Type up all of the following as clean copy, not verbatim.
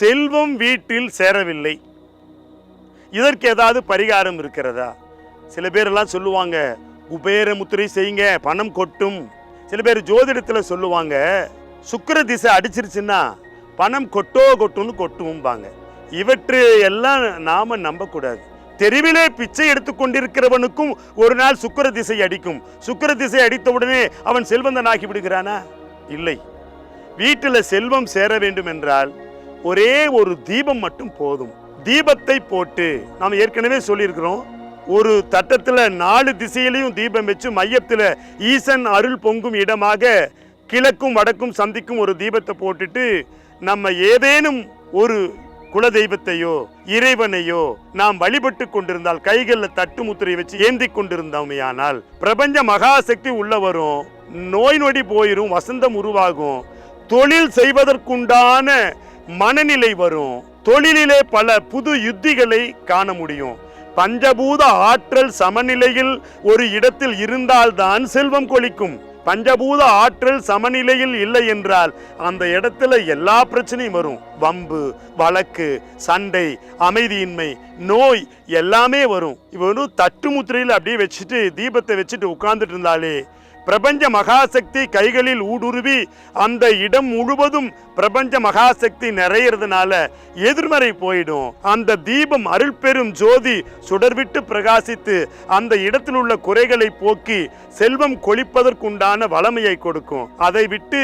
செல்வம் வீட்டில் சேரவில்லை, இதற்கு ஏதாவது பரிகாரம் இருக்கிறதா? சில பேரெல்லாம் சொல்லுவாங்க குபேர முத்திரை செய்யுங்க பணம் கொட்டும். சில பேர் ஜோதிடத்தில் சொல்லுவாங்க சுக்கிர திசை அடிச்சிருச்சுன்னா பணம் கொட்டும்னு கொட்டும்பாங்க. இவற்றை எல்லாம் நாம நம்பக்கூடாது. தெருவிலே பிச்சை எடுத்துக்கொண்டிருக்கிறவனுக்கும் ஒரு நாள் சுக்கிர திசை அடிக்கும். சுக்கிர திசை அடித்தவுடனே அவன் செல்வந்தனாகி விடுகிறானா? இல்லை. வீட்டில் செல்வம் சேர வேண்டும் என்றால் ஒரே ஒரு தீபம் மட்டும் போதும். தீபத்தை போட்டு நாம் ஏற்கனவே சொல்லியிருக்கிறோம், ஒரு தட்டத்தில் 4 திசையிலையும் தீபம் வச்சு மையத்தில் ஈசன் அருள் பொங்கும் இடமாக கிழக்கும் வடக்கும் சந்திக்கும் ஒரு தீபத்தை போட்டுட்டு நம்ம ஏதேனும் ஒரு குல தெய்வத்தையோ இறைவனையோ நாம் வழிபட்டு கொண்டிருந்தால், கைகளில் தட்டு முத்திரை வச்சு ஏந்தி கொண்டிருந்தோமையானால் பிரபஞ்ச மகாசக்தி உள்ள வரும், நோய் நொடி போயிரும், வசந்தம் உருவாகும், தொழில் செய்வதற்குண்டான மனநிலை வரும், தொழிலிலே பல புது யுத்திகளை காண முடியும். பஞ்சபூத ஆற்றல் சமநிலையில் ஒரு இடத்தில் இருந்தால்தான் செல்வம் கொளிக்கும். பஞ்சபூத ஆற்றல் சமநிலையில் இல்லை என்றால் அந்த இடத்துல எல்லா பிரச்சனையும் வரும். வம்பு, வழக்கு, சண்டை, அமைதியின்மை, நோய் எல்லாமே வரும். இவனும் தட்டு முத்திரையில் அப்படியே வச்சுட்டு தீபத்தை வச்சுட்டு உட்கார்ந்துட்டு இருந்தாலே பிரபஞ்ச மகாசக்தி கைகளில் ஊடுருவி அந்த இடம் முழுவதும் பிரபஞ்ச மகாசக்தி நிறையிறதுனால எதிர்மறை போயிடும். அந்த தீபம் அருள் பெரும் ஜோதி சுடர்விட்டு பிரகாசித்து அந்த இடத்தில் உள்ள குறைகளை போக்கி செல்வம் கொளிப்பதற்குண்டான வளமையை கொடுக்கும். அதை விட்டு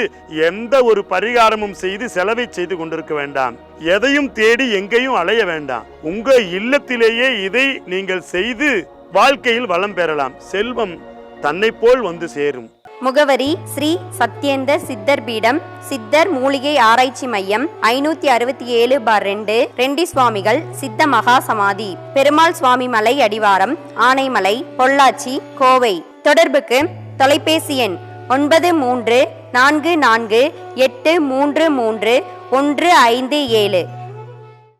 எந்த ஒரு பரிகாரமும் செய்து செலவை செய்து கொண்டிருக்க வேண்டாம். எதையும் தேடி எங்கேயும் அலைய வேண்டாம். உங்க இல்லத்திலேயே இதை நீங்கள் செய்து வாழ்க்கையில் வளம் பெறலாம். செல்வம் தன்னை போல் வந்து சேரும். முகவரி ஸ்ரீ சத்யேந்தர் சித்தர் பீடம், சித்தர் மூலிகை ஆராய்ச்சி மையம், 567/2, ரெண்டி சுவாமிகள் சித்த மகா சமாதி, பெருமாள் சுவாமி மலை அடிவாரம், ஆனைமலை, பொள்ளாச்சி, கோவை. தொடர்புக்கு தொலைபேசி எண் 9344833157.